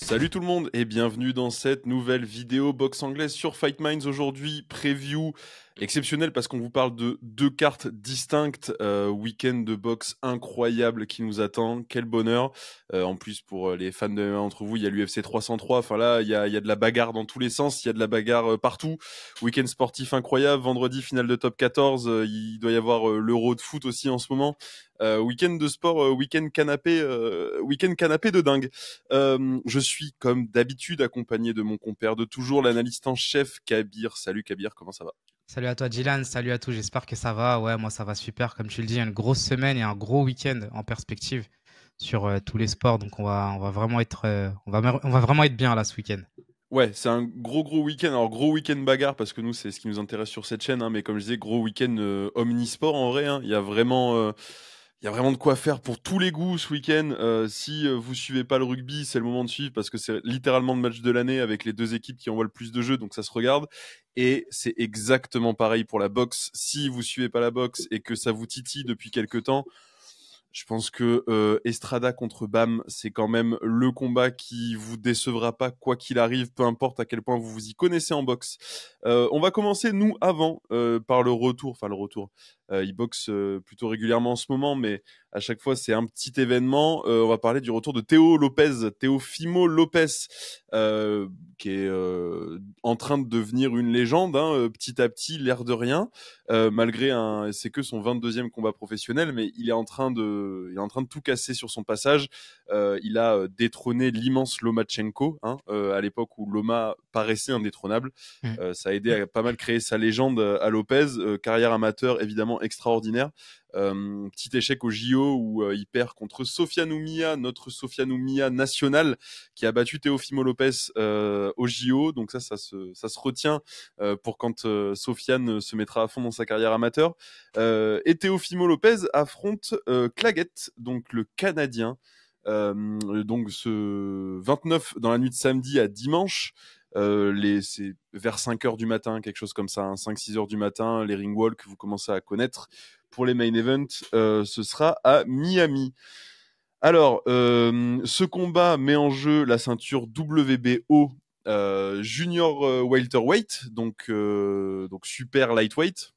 Salut tout le monde et bienvenue dans cette nouvelle vidéo boxe anglaise sur Fight Minds. Aujourd'hui, preview exceptionnelle parce qu'on vous parle de deux cartes distinctes. Week-end de boxe incroyable qui nous attend. Quel bonheur. En plus, pour les fans de MMA entre vous, il y a l'UFC 303. Enfin là, il y a de la bagarre dans tous les sens. Il y a de la bagarre partout. Week-end sportif incroyable. Vendredi, finale de top 14. Il doit y avoir l'Euro de foot aussi en ce moment. Week-end de sport, week-end canapé de dingue. Je suis comme d'habitude accompagné de mon compère de toujours, l'analyste en chef Kabir. Salut Kabir, comment ça va? Salut à toi Dylan, salut à tous, j'espère que ça va. Ouais, moi ça va super, comme tu le dis, une grosse semaine et un gros week-end en perspective sur tous les sports, donc on va vraiment être, on va vraiment être bien là ce week-end. Ouais, c'est un gros week-end. Alors gros week-end bagarre parce que nous c'est ce qui nous intéresse sur cette chaîne, hein, mais comme je disais, gros week-end omnisport en vrai. Hein. Il y a vraiment de quoi faire pour tous les goûts ce week-end. Si vous suivez pas le rugby, c'est le moment de suivre parce que c'est littéralement le match de l'année avec les deux équipes qui envoient le plus de jeux, donc ça se regarde. Et c'est exactement pareil pour la boxe. Si vous suivez pas la boxe et que ça vous titille depuis quelque temps, je pense que Estrada contre Bam, c'est quand même le combat qui vous décevra pas quoi qu'il arrive, peu importe à quel point vous vous y connaissez en boxe. On va commencer nous avant par le retour, enfin le retour. Il boxe plutôt régulièrement en ce moment, mais à chaque fois c'est un petit événement. On va parler du retour de Teofimo Lopez, qui est en train de devenir une légende, hein, petit à petit, l'air de rien. Malgré c'est que son 22e combat professionnel, mais il est en train de tout casser sur son passage. Il a détrôné l'immense Lomachenko, hein, à l'époque où Loma paraissait indétrônable. Mm. Ça a aidé à pas mal créer sa légende à Lopez. Carrière amateur évidemment extraordinaire. Petit échec au JO où il perd contre Sofiane Oumia, notre Sofiane Oumia national, qui a battu Teofimo Lopez au JO. Donc ça se retient pour quand Sofiane se mettra à fond dans sa carrière amateur. Et Teofimo Lopez affronte Claggett, donc le Canadien. Donc ce 29 dans la nuit de samedi à dimanche. C'est vers 5 heures du matin, quelque chose comme ça, hein, 5-6 heures du matin, les ring walks que vous commencez à connaître. Pour les main events, ce sera à Miami. Alors, ce combat met en jeu la ceinture WBO junior welterweight, donc super lightweight.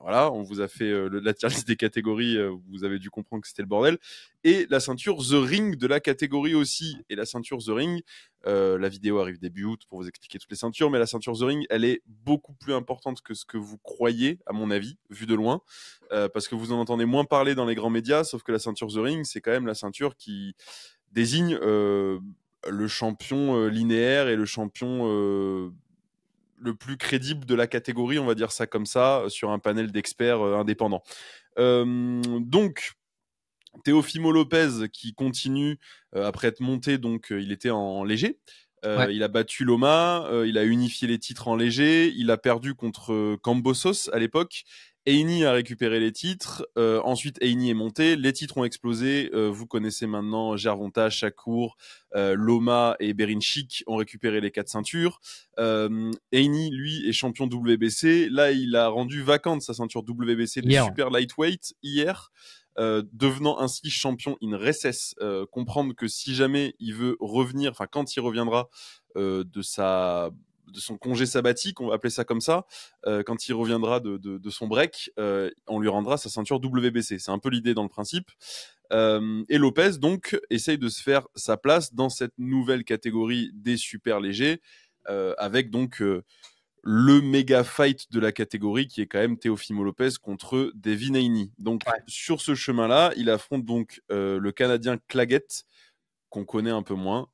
Voilà, on vous a fait la tier list des catégories, vous avez dû comprendre que c'était le bordel. Et la ceinture The Ring de la catégorie aussi. Et la ceinture The Ring, la vidéo arrive début août pour vous expliquer toutes les ceintures, mais la ceinture The Ring, elle est beaucoup plus importante que ce que vous croyez, à mon avis, vu de loin, parce que vous en entendez moins parler dans les grands médias, sauf que la ceinture The Ring, c'est quand même la ceinture qui désigne le champion linéaire et le champion le plus crédible de la catégorie, on va dire ça comme ça, sur un panel d'experts indépendants. Donc, Teofimo Lopez qui continue après être monté, donc il était en léger. Ouais. Il a battu Loma, il a unifié les titres en léger, il a perdu contre Kambosos à l'époque. Heini a récupéré les titres, ensuite Heini est monté, les titres ont explosé, vous connaissez maintenant Gervonta, Shakur, Loma et Berinchik ont récupéré les 4 ceintures. Heini, lui, est champion WBC, là il a rendu vacante sa ceinture WBC de Hier, ouais. super lightweight hier, devenant ainsi champion in recess. Comprendre que si jamais il veut revenir, enfin quand il reviendra de son congé sabbatique, on va appeler ça comme ça, quand il reviendra de son break, on lui rendra sa ceinture WBC. C'est un peu l'idée dans le principe. Et Lopez, donc, essaye de se faire sa place dans cette nouvelle catégorie des super légers, avec donc le méga fight de la catégorie qui est quand même Teofimo Lopez contre Devin Haney. Donc, Ouais. sur ce chemin-là, il affronte donc le Canadien Claggett, qu'on connaît un peu moins.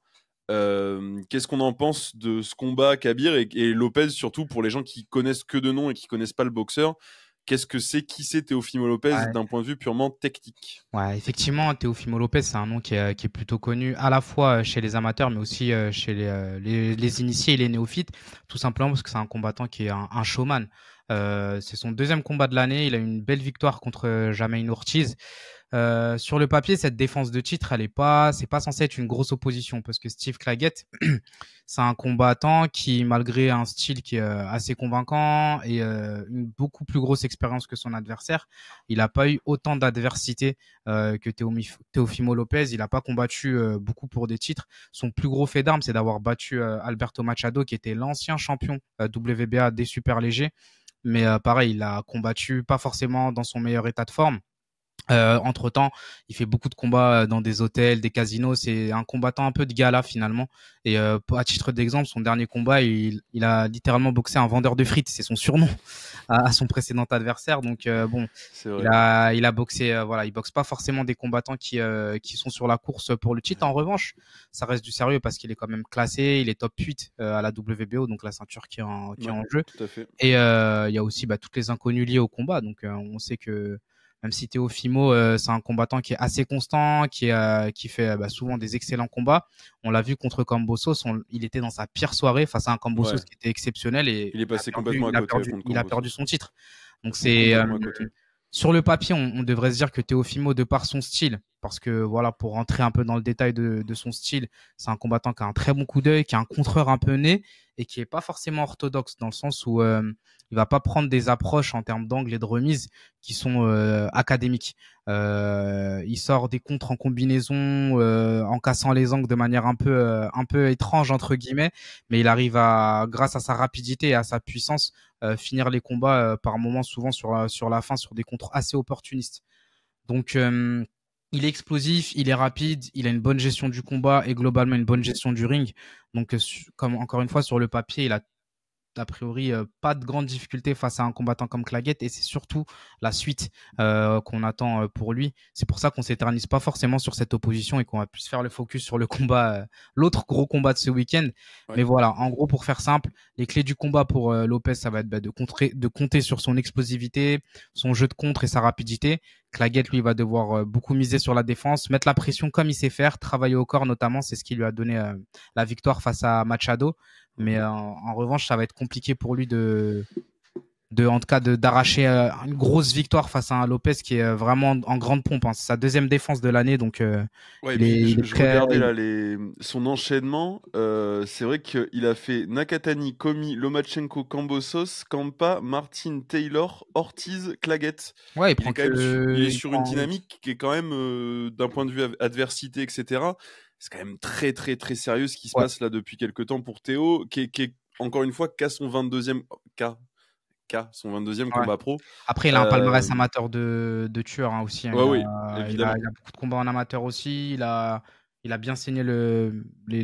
Qu'est-ce qu'on en pense de ce combat, Kabir, et Lopez, surtout pour les gens qui connaissent que de nom et qui connaissent pas le boxeur? Qu'est-ce que c'est, qui c'est Teofimo Lopez Ouais. d'un point de vue purement technique? Ouais, effectivement, Teofimo Lopez, c'est un nom qui est plutôt connu à la fois chez les amateurs, mais aussi chez les initiés et les néophytes, tout simplement parce que c'est un combattant qui est un showman. C'est son deuxième combat de l'année. Il a eu une belle victoire contre Jamaine Ortiz. Sur le papier, cette défense de titre, c'est pas censé être une grosse opposition parce que Steve Claggett, c'est un combattant qui, malgré un style qui est assez convaincant et une beaucoup plus grosse expérience que son adversaire, il n'a pas eu autant d'adversité que Teofimo Lopez. Il n'a pas combattu beaucoup pour des titres. Son plus gros fait d'armes, c'est d'avoir battu Alberto Machado, qui était l'ancien champion WBA des super légers. Mais pareil, il a combattu pas forcément dans son meilleur état de forme. Entre-temps, il fait beaucoup de combats dans des hôtels, des casinos. C'est un combattant un peu de gala finalement. Et à titre d'exemple, son dernier combat, il a littéralement boxé un vendeur de frites. C'est son surnom à son précédent adversaire. Donc bon, il a boxé. Voilà, il boxe pas forcément des combattants qui sont sur la course pour le titre. En revanche, ça reste du sérieux parce qu'il est quand même classé. Il est top 8 à la WBO, donc la ceinture qui est en jeu. Tout à fait. Et il y a aussi toutes les inconnues liées au combat. Donc on sait que même si Teofimo, c'est un combattant qui est assez constant, qui fait souvent des excellents combats. On l'a vu contre Kambosos, il était dans sa pire soirée face à un Kambosos qui était exceptionnel et il est passé complètement à côté. Il a perdu son titre. Donc c'est sur le papier, on devrait se dire que Teofimo, de par son style, parce que voilà, pour rentrer un peu dans le détail de son style, c'est un combattant qui a un très bon coup d'œil, qui a un contreur un peu né et qui est pas forcément orthodoxe dans le sens où il va pas prendre des approches en termes d'angle et de remise qui sont académiques. Il sort des contres en combinaison, en cassant les angles de manière un peu étrange entre guillemets, mais il arrive grâce à sa rapidité et à sa puissance, finir les combats par moments, souvent sur la fin, sur des contres assez opportunistes. Donc il est explosif, il est rapide, il a une bonne gestion du combat et globalement une bonne gestion du ring. Donc, comme encore une fois, sur le papier, il a priori pas de grandes difficultés face à un combattant comme Claggett et c'est surtout la suite qu'on attend pour lui. C'est pour ça qu'on s'éternise pas forcément sur cette opposition et qu'on va plus faire le focus sur le combat, l'autre gros combat de ce week-end. Ouais. Mais voilà, en gros, pour faire simple, les clés du combat pour Lopez, ça va être de compter sur son explosivité, son jeu de contre et sa rapidité. Claggett, lui, va devoir beaucoup miser sur la défense, mettre la pression comme il sait faire, travailler au corps notamment, c'est ce qui lui a donné la victoire face à Machado. Mais en revanche, ça va être compliqué pour lui en tout cas d'arracher une grosse victoire face à un Lopez qui est vraiment en grande pompe. Hein. C'est sa deuxième défense de l'année, donc je regardais là son enchaînement. C'est vrai qu'il a fait Nakatani, Comi, Lomachenko, Kambosos, Kampa, Martin, Taylor, Ortiz, Claggett. Ouais, il est sur une dynamique qui est quand même, d'un point de vue adversité, etc. C'est quand même très très très sérieux ce qui se passe là depuis quelques temps pour Théo, qui est encore une fois qu'à son 22e combat pro. Après, il a un palmarès amateur de tueur aussi. Hein. Oui, il a beaucoup de combats en amateur aussi. Il a bien saigné les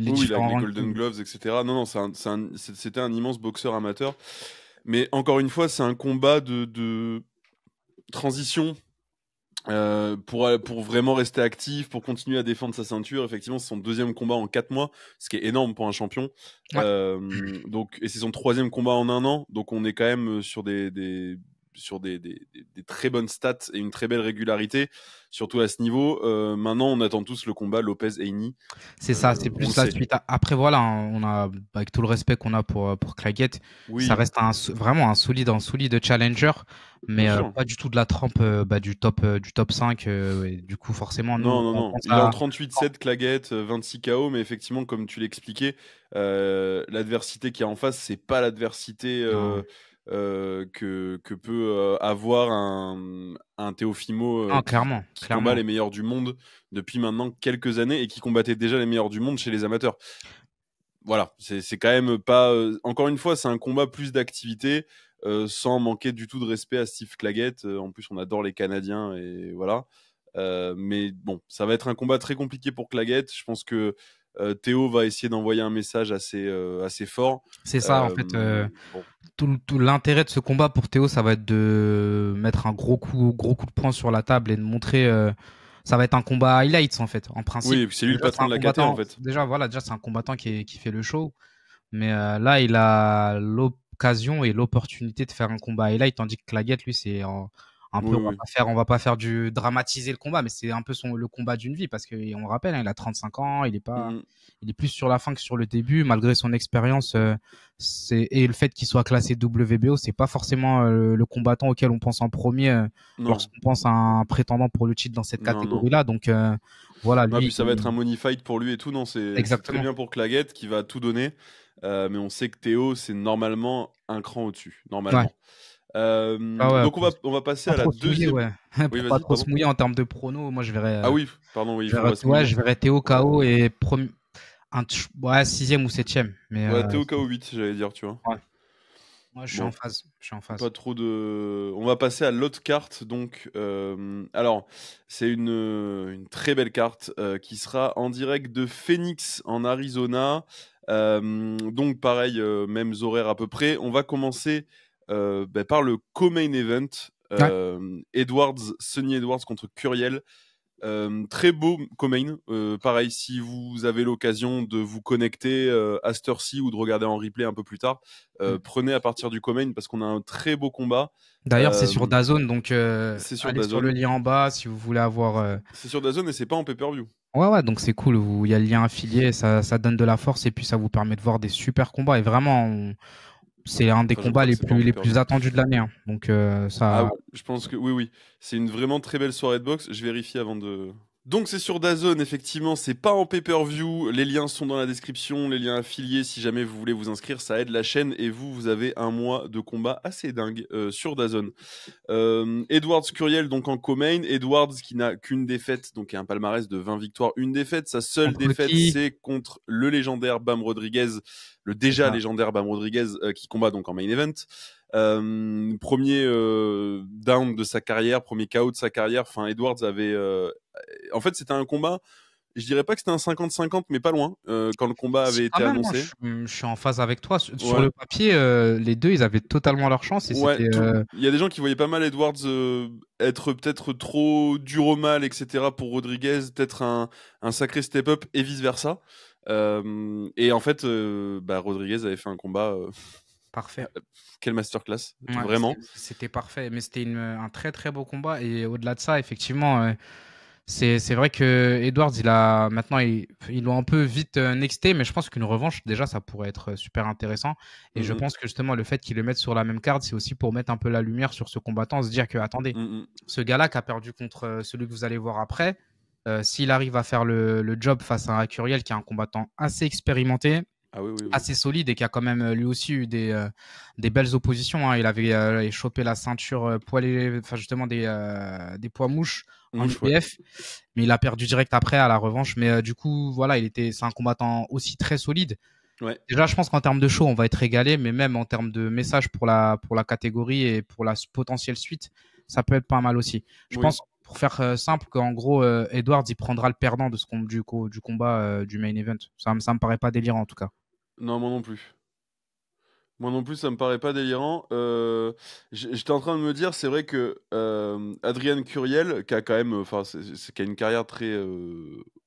différents les Golden Gloves, etc. Non, c'était un immense boxeur amateur. Mais encore une fois, c'est un combat de transition. Pour vraiment rester actif, pour continuer à défendre sa ceinture. Effectivement, c'est son deuxième combat en 4 mois, ce qui est énorme pour un champion. Ouais. Donc, et c'est son troisième combat en 1 an, donc on est quand même sur des très bonnes stats et une très belle régularité, surtout à ce niveau. Maintenant, on attend tous le combat Lopez-Haney. C'est ça, c'est plus la suite. Après, voilà, on a, avec tout le respect qu'on a pour Claggett, ça reste vraiment un solide challenger, mais pas du tout de la trempe du top 5. Du coup, forcément, non. Il est en 38-7, Claggett, 26 KO, mais effectivement, comme tu l'expliquais, l'adversité qu'il y a en face, c'est pas l'adversité que peut avoir un Teofimo clairement. combat les meilleurs du monde depuis maintenant quelques années et qui combattait déjà les meilleurs du monde chez les amateurs. Voilà, c'est quand même pas... encore une fois, c'est un combat plus d'activité, sans manquer du tout de respect à Steve Claggett. En plus, on adore les Canadiens et voilà. Mais bon, ça va être un combat très compliqué pour Claggett. Je pense que Théo va essayer d'envoyer un message assez fort. C'est ça, en fait. Tout l'intérêt de ce combat pour Théo, ça va être de mettre un gros coup de poing sur la table et de montrer. Ça va être un combat highlights en fait, en principe. Oui, c'est lui le patron de la KT en fait. Déjà, c'est un combattant qui fait le show. Mais là, il a l'occasion et l'opportunité de faire un combat highlight, tandis que Claggett, lui, c'est un peu, Oui, oui. on va pas faire du dramatiser le combat, mais c'est un peu le combat d'une vie parce que on le rappelle, hein, il a 35 ans, Mm, il est plus sur la fin que sur le début, malgré son expérience, et le fait qu'il soit classé WBO, c'est pas forcément le combattant auquel on pense en premier non, lorsqu'on pense à un prétendant pour le titre dans cette non, non. catégorie-là. Donc, voilà, Ouais, puis lui, ça va être un money fight pour lui et tout. Non, c'est très exactement. bien pour Claguette qui va tout donner. Mais on sait que Théo, c'est normalement un cran au-dessus. Ouais. Normalement. Ah ouais, Donc on va passer pas à la trop se mouiller, deuxième. ouais. Oui, Pour pas vas-y, trop se pardon. mouiller en termes de pronos, moi Ah oui, pardon, oui, il faut pas se Ouais, mouiller. je verrais Théo Ouais, KO et ouais, sixième ou septième. Mais ouais, Théo KO8, j'allais dire, tu vois. ouais, moi je suis en Bon, phase. Je suis en phase. pas trop de. On va passer à l'autre carte. Donc, alors, c'est une très belle carte qui sera en direct de Phoenix en Arizona. Donc, pareil, mêmes horaires à peu près. On va commencer par le co-main event. Ouais. Sonny Edwards contre Curiel. Très beau co-main. Pareil, si vous avez l'occasion de vous connecter à cette heure-ci ou de regarder en replay un peu plus tard, Mm. prenez à partir du co-main parce qu'on a un très beau combat. D'ailleurs, c'est sur Euh, DAZN, donc c'est sur allez sur le DAZN. lien en bas si vous voulez avoir. C'est sur DAZN et c'est pas en pay-per-view. Ouais, ouais, donc c'est cool. Il y a le lien affilié, ça donne de la force et puis ça vous permet de voir des super combats. Et vraiment, c'est un des Enfin, je combats crois que c'est pas en les plus pay-per-view. attendus de l'année, hein. Donc Ah, ça. je pense que oui, oui. C'est une vraiment très belle soirée de boxe. Je vérifie avant de. Donc c'est sur DAZN, effectivement, c'est pas en pay-per-view, les liens sont dans la description, les liens affiliés si jamais vous voulez vous inscrire, ça aide la chaîne et vous avez un mois de combat assez dingue sur DAZN. Edwards Curiel donc en co-main, Edwards qui n'a qu'une défaite, donc un palmarès de 20 victoires, une défaite, sa seule Contre défaite qui? c'est contre le légendaire Bam Rodriguez, le C'est déjà ça. légendaire Bam Rodriguez qui combat donc en main event. Premier down de sa carrière, premier KO de sa carrière. Enfin, Edwards avait. En fait, c'était un combat. Je dirais pas que c'était un 50-50, mais pas loin quand le combat Si, avait quand été même, hein, annoncé. je suis en phase avec toi. Sur Ouais, le papier, les deux, ils avaient totalement leur chance et ouais. c'était. Il y a des gens qui voyaient pas mal Edwards être peut-être trop dur au mal, etc. pour Rodriguez, peut-être un sacré step-up et vice versa. Et en fait, Rodriguez avait fait un combat. Parfait. Quelle masterclass, Ouais, vraiment. c'était parfait. Mais c'était un très très beau combat. Et au-delà de ça, effectivement, c'est vrai que Edwards, maintenant, ils l'ont un peu vite nexté, mais je pense qu'une revanche, déjà, ça pourrait être super intéressant. Et je Mm, pense que justement, le fait qu'ils le mettent sur la même carte, c'est aussi pour mettre un peu la lumière sur ce combattant, se dire que, attendez, mm, mm. ce gars-là qui a perdu contre celui que vous allez voir après, s'il arrive à faire le job face à un Curiel qui est un combattant assez expérimenté, Ah oui, oui, oui. assez solide et qui a quand même lui aussi eu des belles oppositions, hein. Il avait chopé la ceinture enfin justement des poids mouches en Mouche, ouais. IBF, mais il a perdu direct après à la revanche. Mais du coup, voilà, c'est un combattant aussi très solide. Ouais. Déjà, je pense qu'en termes de show, on va être régalé, mais même en termes de message pour la catégorie et pour la potentielle suite, ça peut être pas mal aussi. Je Oui. pense, pour faire simple, qu'en gros, Edwards, il prendra le perdant de du combat du main event. Ça me paraît pas délirant en tout cas. Non, moi non plus. Moi non plus, ça me paraît pas délirant. J'étais en train de me dire, c'est vrai que Adrian Curiel, qui a quand même, enfin, qui a une carrière très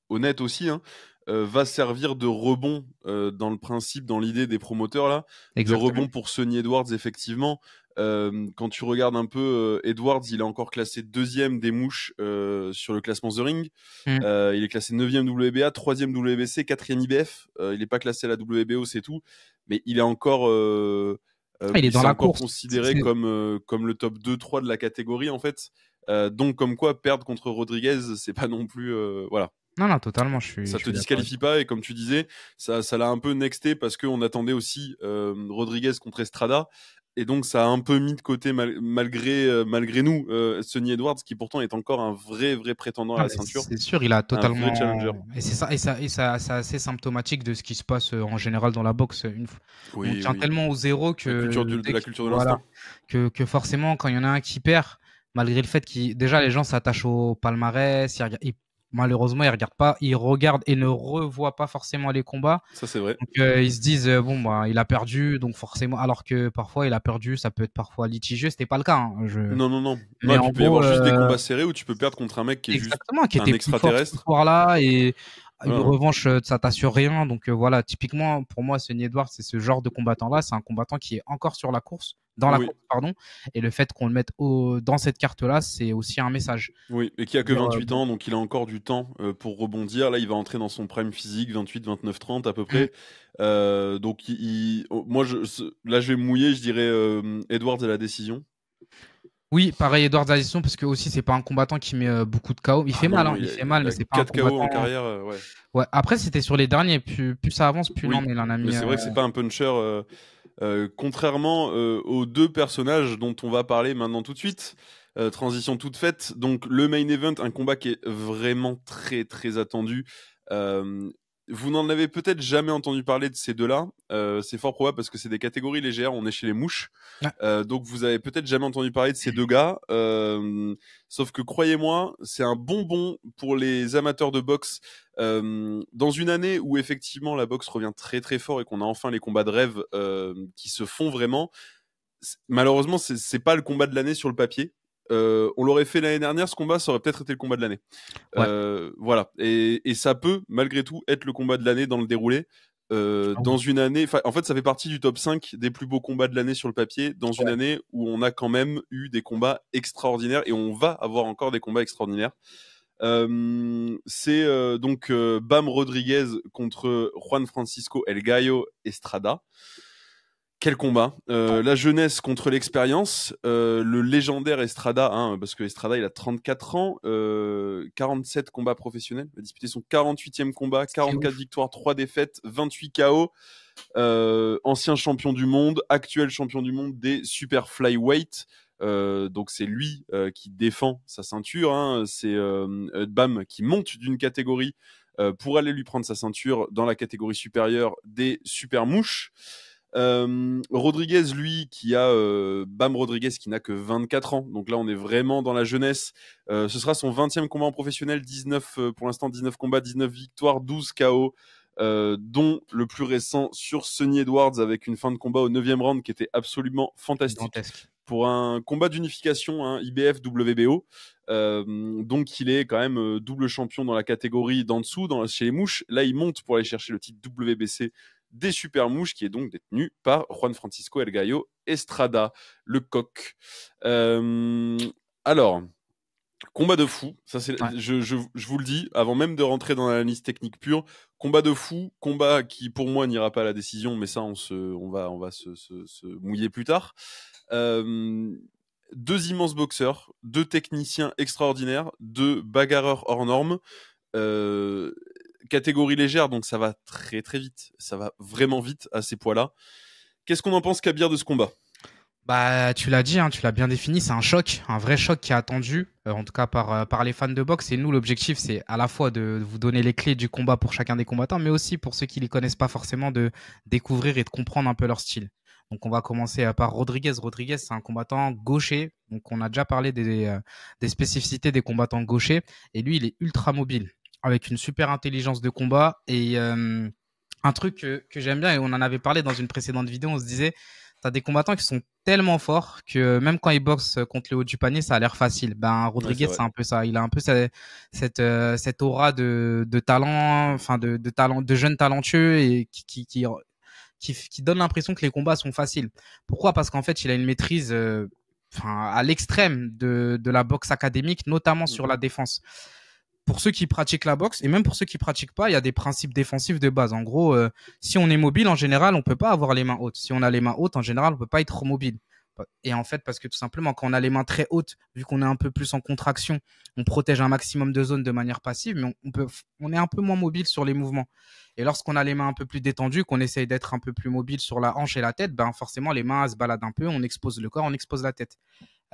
honnête aussi, hein, va servir de rebond dans le principe, dans l'idée des promoteurs là, de Exactement. rebond pour Sonny Edwards effectivement. Quand tu regardes un peu Edwards, il est encore classé deuxième des mouches sur le classement The Ring. Mm. Il est classé 9e WBA, 3e WBC, 4e IBF. Il n'est pas classé à la WBO, c'est tout. Mais il est encore, Ah, il est dans c'est la encore course. considéré comme le top 2-3 de la catégorie, en fait. Donc, comme quoi, perdre contre Rodriguez, c'est pas non plus. Voilà. Non, non, totalement, Ça je te suis d'accord avec disqualifie pas, et comme tu disais, ça l'a un peu nexté parce qu'on attendait aussi Rodriguez contre Estrada. Et donc, ça a un peu mis de côté, malgré nous, Sonny Edwards, qui pourtant est encore un vrai prétendant à toi. la Ah, mais ceinture. c'est sûr, il a Un vrai totalement. challenger. Et c'est assez symptomatique de ce qui se passe en général dans la boxe. On Oui, tient oui. tellement au zéro que La culture de voilà, l'instant. que forcément, quand il y en a un qui perd, malgré le fait qu'il déjà les gens s'attachent au palmarès, malheureusement, ils regardent pas, ils regardent et ne revoient pas forcément les combats. Ça, c'est vrai. Donc ils se disent bon bah il a perdu, donc forcément, alors que parfois il a perdu, ça peut être parfois litigieux. C'était pas le cas, hein. Non, non, non. Non, Mais et puis en il peut y avoir gros, juste des combats serrés où tu peux perdre contre un mec qui est juste exactement, qui un était plus fort ce extraterrestre. soir-là et une Voilà, hein. revanche, ça t'assure rien. Donc voilà, typiquement pour moi, Sonny Edwards, c'est ce genre de combattant-là. C'est un combattant qui est encore sur la course. dans la Oui. course, pardon. Et le fait qu'on le mette dans cette carte-là, c'est aussi un message. Oui, et qui a que Dire, 28 ans, donc il a encore du temps pour rebondir. Là, il va entrer dans son prime physique, 28, 29, 30 à peu près. Donc, moi, là, je vais me mouiller, je dirais Edwards à la décision. Oui, pareil, Edouard Zalison, parce que aussi, c'est pas un combattant qui met beaucoup de KO. Il Ah fait mal, non, hein, il fait mal, il mais a c'est pas un 4 KO en combattant. carrière, ouais. Ouais. Après, c'était sur les derniers. Plus ça avance, plus non, Oui, mais il en a mais mis. c'est vrai que c'est pas un puncher, contrairement aux deux personnages dont on va parler maintenant tout de suite. Transition toute faite. Donc le main event, un combat qui est vraiment très très attendu. Euh, Vous n'en avez peut-être jamais entendu parler de ces deux-là. C'est fort probable parce que c'est des catégories légères. On est chez les mouches. Ouais. Donc vous avez peut-être jamais entendu parler de ces deux gars. Sauf que croyez-moi, c'est un bonbon pour les amateurs de boxe. Dans une année où effectivement la boxe revient très très fort et qu'on a enfin les combats de rêve qui se font vraiment, malheureusement c'est pas le combat de l'année sur le papier. On l'aurait fait l'année dernière, ce combat, ça aurait peut-être été le combat de l'année. Ouais. Voilà, et ça peut malgré tout être le combat de l'année dans le déroulé. Ah Dans oui. une année, en fait, ça fait partie du top 5 des plus beaux combats de l'année sur le papier, dans une Ouais. année où on a quand même eu des combats extraordinaires et on va avoir encore des combats extraordinaires. C'est donc Bam Rodriguez contre Juan Francisco El Gallo Estrada. Quel combat, la jeunesse contre l'expérience, le légendaire Estrada, hein, parce que Estrada il a 34 ans, 47 combats professionnels, il a disputé son 48e combat, C'est 44 ouf. victoires, 3 défaites, 28 KO, ancien champion du monde, actuel champion du monde des super flyweight. Donc c'est lui qui défend sa ceinture, hein. C'est Bam qui monte d'une catégorie pour aller lui prendre sa ceinture dans la catégorie supérieure des super mouches. Rodriguez, lui, qui a Bam Rodriguez qui n'a que 24 ans, donc là on est vraiment dans la jeunesse. Ce sera son 20e combat en professionnel, 19 pour l'instant 19 combats, 19 victoires, 12 KO. Dont le plus récent sur Sonny Edwards avec une fin de combat au 9e round qui était absolument fantastique Dantesque. pour un combat d'unification, hein, IBF WBO. Donc il est quand même double champion dans la catégorie d'en dessous, chez les mouches. Là il monte pour aller chercher le titre WBC des super mouches qui est donc détenu par Juan Francisco El Gallo Estrada, le coq. Alors, combat de fou, ça c'est, Ouais. je vous le dis, avant même de rentrer dans l'analyse technique pure, combat de fou, combat qui pour moi n'ira pas à la décision, mais ça on va se mouiller plus tard. Deux immenses boxeurs, deux techniciens extraordinaires, deux bagarreurs hors normes. Catégorie légère, donc ça va très très vite. Ça va vraiment vite à ces poids-là. Qu'est-ce qu'on en pense, Kabir, de ce combat? Bah, tu l'as dit, hein, tu l'as bien défini, c'est un choc, un vrai choc qui est attendu, en tout cas par les fans de boxe. Et nous, l'objectif, c'est à la fois de vous donner les clés du combat pour chacun des combattants, mais aussi pour ceux qui les connaissent pas forcément, de découvrir et de comprendre un peu leur style. Donc, on va commencer par Rodriguez. Rodriguez, c'est un combattant gaucher. Donc, on a déjà parlé des spécificités des combattants gauchers. Et lui, il est ultra mobile, avec une super intelligence de combat. Et un truc que j'aime bien, et on en avait parlé dans une précédente vidéo, on se disait, t'as des combattants qui sont tellement forts que même quand ils boxent contre le haut du panier, ça a l'air facile. Ben, Rodriguez, Ouais, c'est un peu ça. Il a un peu cette aura de talent, enfin de talent, de jeune talentueux et qui donne l'impression que les combats sont faciles. Pourquoi? Parce qu'en fait, il a une maîtrise à l'extrême de la boxe académique, notamment sur la défense. Pour ceux qui pratiquent la boxe et même pour ceux qui pratiquent pas, il y a des principes défensifs de base. En gros, si on est mobile, en général, on peut pas avoir les mains hautes. Si on a les mains hautes, en général, on peut pas être mobile. Et en fait, parce que tout simplement, quand on a les mains très hautes, vu qu'on est un peu plus en contraction, on protège un maximum de zones de manière passive, mais on est un peu moins mobile sur les mouvements. Et lorsqu'on a les mains un peu plus détendues, qu'on essaye d'être un peu plus mobile sur la hanche et la tête, ben forcément, les mains se baladent un peu, on expose le corps, on expose la tête.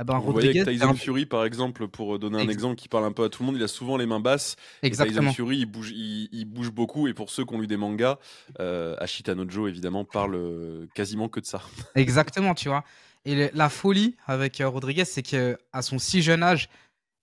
Eh ben, Vous voyez Rodriguez, avec Tyson Fury, par exemple, pour donner un Ex- exemple qui parle un peu à tout le monde, il a souvent les mains basses. Et Tyson exactement. Fury, il bouge beaucoup. Et pour ceux qui ont lu des mangas, Ashita no Joe, évidemment, parle quasiment que de ça. Exactement, tu vois. Et la folie avec Rodriguez, c'est que à son si jeune âge,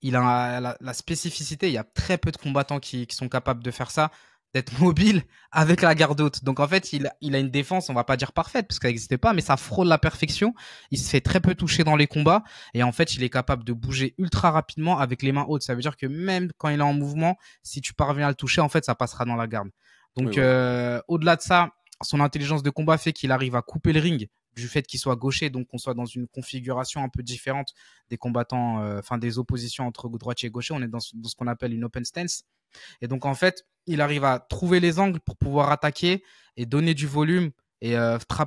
il a la spécificité. Il y a très peu de combattants qui sont capables de faire ça, d'être mobile avec la garde haute. Donc en fait, il a une défense, on va pas dire parfaite parce qu'elle n'existait pas, mais ça frôle la perfection. Il se fait très peu toucher dans les combats et en fait, il est capable de bouger ultra rapidement avec les mains hautes. Ça veut dire que même quand il est en mouvement, si tu parviens à le toucher, en fait, ça passera dans la garde. Donc Oui, voilà. au-delà de ça, son intelligence de combat fait qu'il arrive à couper le ring du fait qu'il soit gaucher, donc qu'on soit dans une configuration un peu différente des combattants, enfin des oppositions entre droitier et gaucher. On est dans ce qu'on appelle une open stance. Et donc, en fait, il arrive à trouver les angles pour pouvoir attaquer et donner du volume et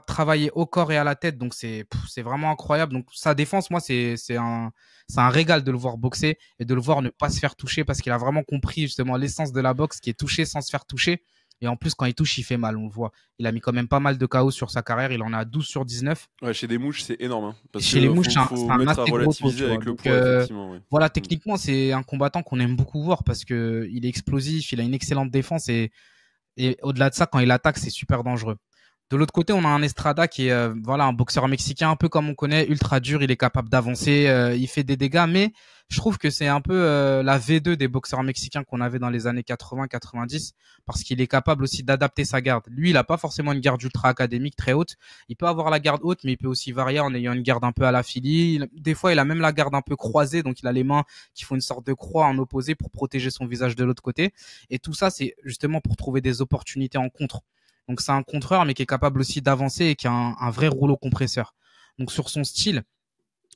travailler au corps et à la tête. Donc, c'est vraiment incroyable. Donc, sa défense, moi, c'est un régal de le voir boxer et de le voir ne pas se faire toucher parce qu'il a vraiment compris justement l'essence de la boxe qui est toucher sans se faire toucher. Et en plus, quand il touche, il fait mal, on le voit. Il a mis quand même pas mal de KO sur sa carrière. Il en a 12 sur 19. Ouais, chez des mouches, c'est énorme. Hein, parce Chez les que mouches, faut c'est un mettre à assez gros taux, relativiser tu vois. avec le Donc, poids, effectivement. Ouais. voilà, techniquement, c'est un combattant qu'on aime beaucoup voir parce que il est explosif, il a une excellente défense et au-delà de ça, quand il attaque, c'est super dangereux. De l'autre côté, on a un Estrada qui est voilà un boxeur mexicain un peu comme on connaît, ultra dur, il est capable d'avancer, il fait des dégâts, mais je trouve que c'est un peu la V2 des boxeurs mexicains qu'on avait dans les années 80-90 parce qu'il est capable aussi d'adapter sa garde. Lui, il a pas forcément une garde ultra académique très haute, il peut avoir la garde haute, mais il peut aussi varier en ayant une garde un peu à la Philly. Des fois, il a même la garde un peu croisée, donc il a les mains qui font une sorte de croix en opposé pour protéger son visage de l'autre côté. Et tout ça, c'est justement pour trouver des opportunités en contre. Donc c'est un contreur, mais qui est capable aussi d'avancer et qui a un vrai rouleau compresseur. Donc sur son style,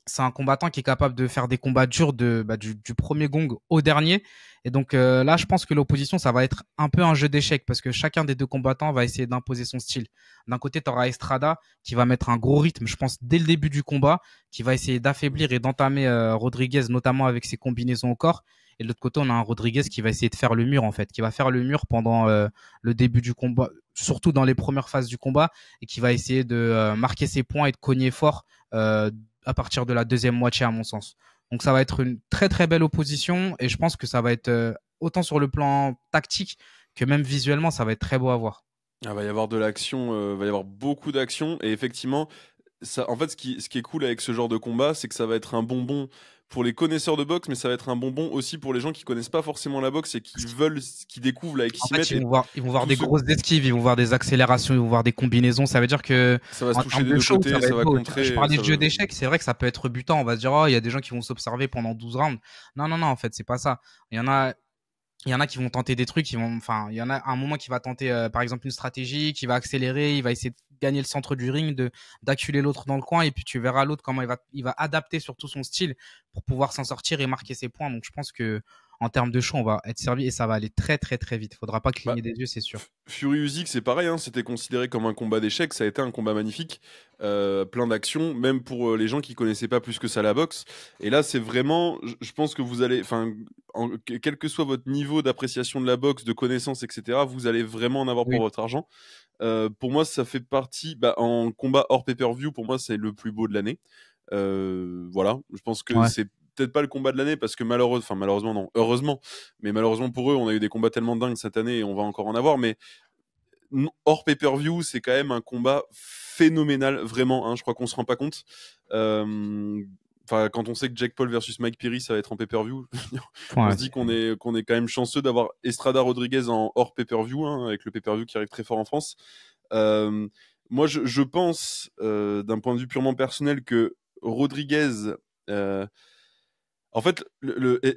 c'est un combattant qui est capable de faire des combats durs du premier gong au dernier. Et donc là, je pense que l'opposition, ça va être un peu un jeu d'échecs parce que chacun des deux combattants va essayer d'imposer son style. D'un côté, tu auras Estrada qui va mettre un gros rythme, je pense, dès le début du combat, qui va essayer d'affaiblir et d'entamer Rodriguez, notamment avec ses combinaisons au corps. Et de l'autre côté, on a un Rodriguez qui va essayer de faire le mur, en fait, qui va faire le mur pendant le début du combat, surtout dans les premières phases du combat, et qui va essayer de marquer ses points et de cogner fort à partir de la deuxième moitié, à mon sens. Donc ça va être une très très belle opposition et je pense que ça va être autant sur le plan tactique que même visuellement, ça va être très beau à voir. Ah, va y avoir de l'action, va y avoir beaucoup d'action et effectivement, ça, en fait, ce qui est cool avec ce genre de combat, c'est que ça va être un bonbon pour les connaisseurs de boxe, mais ça va être un bonbon aussi pour les gens qui connaissent pas forcément la boxe et qui découvrent là et qui En s'y fait, mettent. Et ils vont voir tous des ceux, grosses esquives, ils vont voir des accélérations, ils vont voir des combinaisons. Ça veut dire que, ça va se en toucher termes des de deux show, ça côtés, va ça être va beau. Je contrer, parlais ça de va. jeu d'échecs, c'est vrai que ça peut être butant. On va se dire, oh, il y a des gens qui vont s'observer pendant 12 rounds. Non, non, non, en fait, c'est pas ça. Il y en a, il y en a qui vont tenter des trucs, enfin, il y en a un moment qui va tenter, par exemple, une stratégie, qui va accélérer, il va essayer de gagner le centre du ring, d'acculer l'autre dans le coin, et puis tu verras l'autre comment il va adapter surtout son style pour pouvoir s'en sortir et marquer ses points. Donc, je pense que, en termes de show, on va être servi et ça va aller très, très, très vite. Faudra pas Bah, cligner des yeux, c'est sûr. Fury Usyk, c'est pareil, hein, c'était considéré comme un combat d'échecs, ça a été un combat magnifique, plein d'actions, même pour les gens qui connaissaient pas plus que ça la boxe. Et là, c'est vraiment, je pense que vous allez, enfin, quel que soit votre niveau d'appréciation de la boxe, de connaissance, etc., vous allez vraiment en avoir pour Oui, votre argent. Pour moi, ça fait partie, en combat hors pay-per-view, pour moi, c'est le plus beau de l'année. Voilà, je pense que ouais. c'est peut-être pas le combat de l'année parce que malheureusement non, heureusement, mais malheureusement pour eux, on a eu des combats tellement dingues cette année et on va encore en avoir. Mais hors pay-per-view, c'est quand même un combat phénoménal, vraiment. Hein, je crois qu'on se rend pas compte. Enfin, quand on sait que Jake Paul versus Mike Perry, ça va être en pay-per-view, on Ouais, se dit qu'on est quand même chanceux d'avoir Estrada Rodriguez en hors pay-per-view, hein, avec le pay-per-view qui arrive très fort en France. Euh, Moi, je pense, d'un point de vue purement personnel, que Rodriguez, euh, en fait,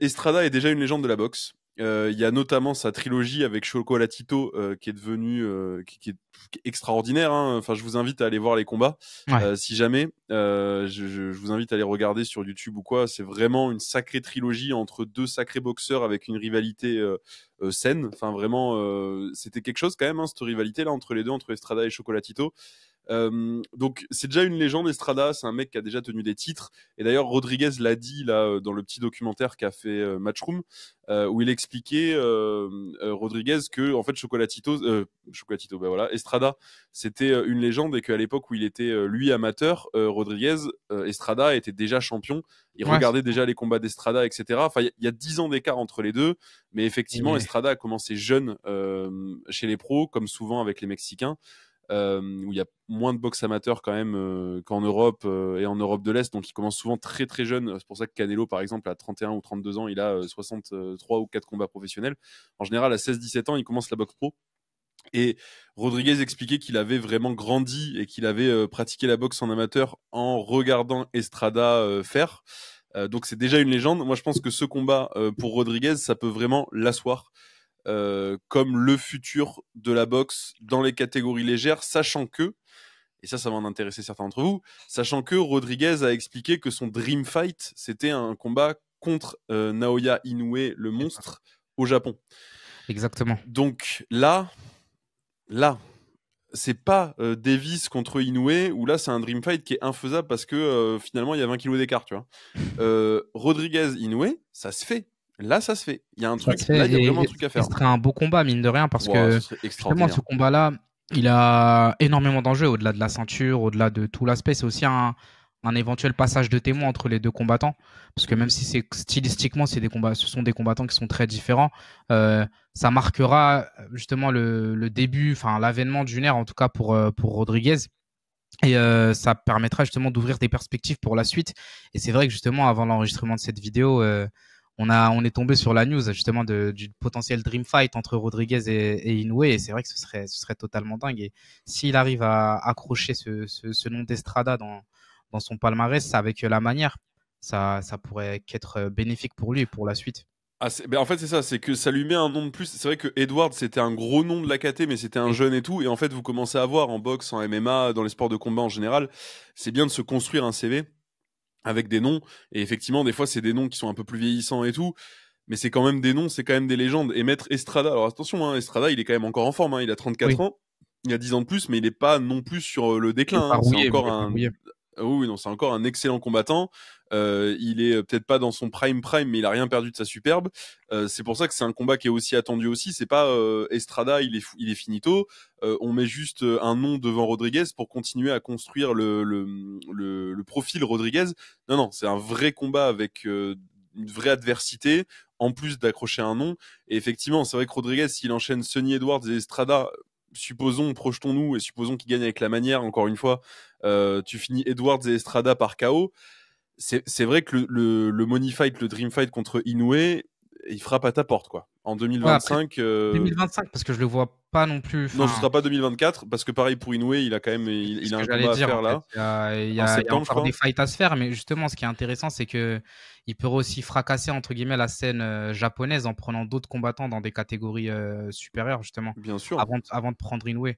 Estrada est déjà une légende de la boxe. Il y a notamment sa trilogie avec Chocolatito qui est devenue qui est extraordinaire. Hein. Enfin, je vous invite à aller voir les combats. ouais, Si jamais, je vous invite à les regarder sur YouTube ou quoi. C'est vraiment une sacrée trilogie entre deux sacrés boxeurs avec une rivalité saine. Enfin, vraiment, c'était quelque chose quand même, hein, cette rivalité-là entre les deux, entre Estrada et Chocolatito. Donc c'est déjà une légende Estrada, c'est un mec qui a déjà tenu des titres et d'ailleurs Rodriguez l'a dit là dans le petit documentaire qu'a fait Matchroom où il expliquait Rodriguez que en fait Chocolatito bah voilà Estrada c'était une légende et qu'à l'époque où il était lui amateur Rodriguez Estrada était déjà champion, il ouais. regardait déjà les combats d'Estrada etc. Enfin il y a 10 ans d'écart entre les deux mais effectivement Et Estrada a commencé jeune chez les pros comme souvent avec les Mexicains où il y a moins de boxe amateur quand même qu'en Europe et en Europe de l'Est. Donc, il commence souvent très très jeune. C'est pour ça que Canelo, par exemple, à 31 ou 32 ans, il a 63 ou 4 combats professionnels. En général, à 16-17 ans, il commence la boxe pro. Et Rodriguez expliquait qu'il avait vraiment grandi et qu'il avait pratiqué la boxe en amateur en regardant Estrada faire. Donc c'est déjà une légende. Moi je pense que ce combat pour Rodriguez, ça peut vraiment l'asseoir comme le futur de la boxe dans les catégories légères, sachant que et ça va en intéresser certains d'entre vous, sachant que Rodriguez a expliqué que son dream fight, c'était un combat contre Naoya Inoue, le monstre, au Japon. Exactement. Donc là, c'est pas Davis contre Inoue, où là, c'est un dream fight qui est infaisable parce que finalement, il y a 20 kilos d'écart, tu vois. Rodriguez-Inoue, ça se fait. Là, ça se fait. Il y a un truc, là, il y a vraiment un truc à faire. Ce serait un beau combat, mine de rien, parce que ce serait extraordinaire. justement, ce combat-là, il a énormément d'enjeux au-delà de la ceinture, au-delà de tout l'aspect. C'est aussi un éventuel passage de témoin entre les deux combattants, parce que même si c'est stylistiquement, ce sont des combattants qui sont très différents, ça marquera justement le début, enfin l'avènement d'une ère, en tout cas pour Rodriguez. Et ça permettra justement d'ouvrir des perspectives pour la suite. Et c'est vrai que justement, avant l'enregistrement de cette vidéo, on est tombé sur la news justement du potentiel dream fight entre Rodriguez et Inoue. Et c'est vrai que ce serait totalement dingue. Et s'il arrive à accrocher ce nom d'Estrada dans son palmarès, avec la manière, ça pourrait qu'être bénéfique pour lui et pour la suite. En fait, c'est ça, c'est que ça lui met un nom de plus. C'est vrai que Edward, c'était un gros nom de la KT, mais c'était un jeune et tout. Et en fait, vous commencez à voir en boxe, en MMA, dans les sports de combat en général, c'est bien de se construire un CV avec des noms. Et effectivement, des fois, c'est des noms qui sont un peu plus vieillissants et tout. Mais c'est quand même des noms, c'est quand même des légendes. Et mettre Estrada, alors attention, hein, Estrada, il est quand même encore en forme, hein, il a 34 ans, il a 10 ans de plus, mais il n'est pas non plus sur le déclin. Hein. C'est encore un... Oui, non, c'est encore un excellent combattant. Il est peut-être pas dans son prime, mais il a rien perdu de sa superbe. C'est pour ça que c'est un combat qui est aussi attendu aussi. C'est pas Estrada, il est finito. On met juste un nom devant Rodriguez pour continuer à construire le profil Rodriguez. Non, c'est un vrai combat avec une vraie adversité, en plus d'accrocher un nom. Et effectivement, c'est vrai que Rodriguez, s'il enchaîne Sonny Edwards et Estrada, projetons-nous et supposons qu'il gagne avec la manière, encore une fois, tu finis Edwards et Estrada par KO. C'est vrai que le money fight, le dream fight contre Inoue, il frappe à ta porte, quoi. En 2025. 2025, parce que je le vois pas non plus. Non, ce sera pas 2024, parce que pareil pour Inoue, il a quand même il a un combat à faire là. Il y a encore des fights à se faire, mais justement, ce qui est intéressant, c'est que il peut aussi fracasser entre guillemets la scène japonaise en prenant d'autres combattants dans des catégories supérieures, justement. Bien sûr. Avant de prendre Inoue.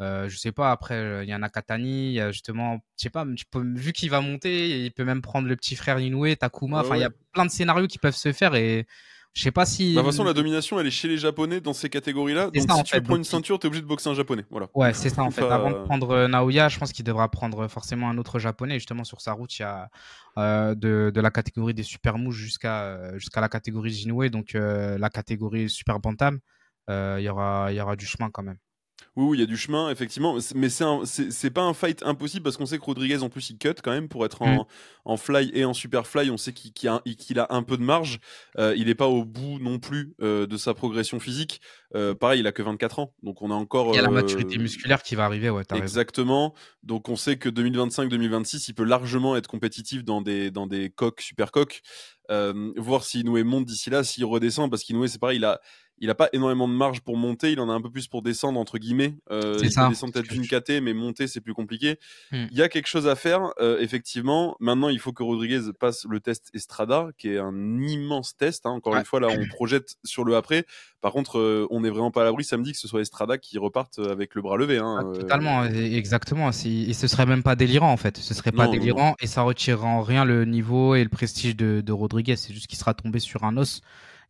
Je sais pas, après, il y a Nakatani, il y a justement, je sais pas, vu qu'il va monter, il peut même prendre le petit frère Inoue, Takuma. Enfin, il y a plein de scénarios qui peuvent se faire et je sais pas si. De toute façon, la domination, elle est chez les Japonais dans ces catégories-là. Donc, si tu veux prendre une ceinture, t'es obligé de boxer un Japonais. Voilà. Ouais, c'est ça, en fait. Avant de prendre Naoya, je pense qu'il devra prendre forcément un autre Japonais. Justement, sur sa route, il y a de la catégorie des super mouches jusqu'à la catégorie Inoue, donc la catégorie super bantam. Il y aura du chemin quand même. Oui, il y a du chemin, effectivement. Mais c'est pas un fight impossible parce qu'on sait que Rodriguez, en plus, il cut quand même pour être en fly et en super fly. On sait qu'il a un peu de marge. Il est pas au bout non plus de sa progression physique. Pareil, il a que 24 ans. Donc, on a encore. Il y a la maturité musculaire qui va arriver, ouais, t'as raison. Exactement. Donc, on sait que 2025-2026, il peut largement être compétitif dans des coques, super coques. Voir si Inoue monte d'ici là, s'il redescend, parce qu'Inoue, c'est pareil, il a pas énormément de marge pour monter, il en a un peu plus pour descendre, entre guillemets. Il peut descendre peut-être d'une KT, mais monter, c'est plus compliqué. Il y a quelque chose à faire, effectivement. Maintenant, il faut que Rodriguez passe le test Estrada, qui est un immense test. Hein. Encore une fois, là, on projette sur le après. Par contre, on n'est vraiment pas à l'abri samedi que ce soit Estrada qui reparte avec le bras levé. Hein. Totalement, exactement. Et ce serait même pas délirant, en fait. Ce serait pas délirant et ça retirera en rien le niveau et le prestige de Rodriguez. C'est juste qu'il sera tombé sur un os.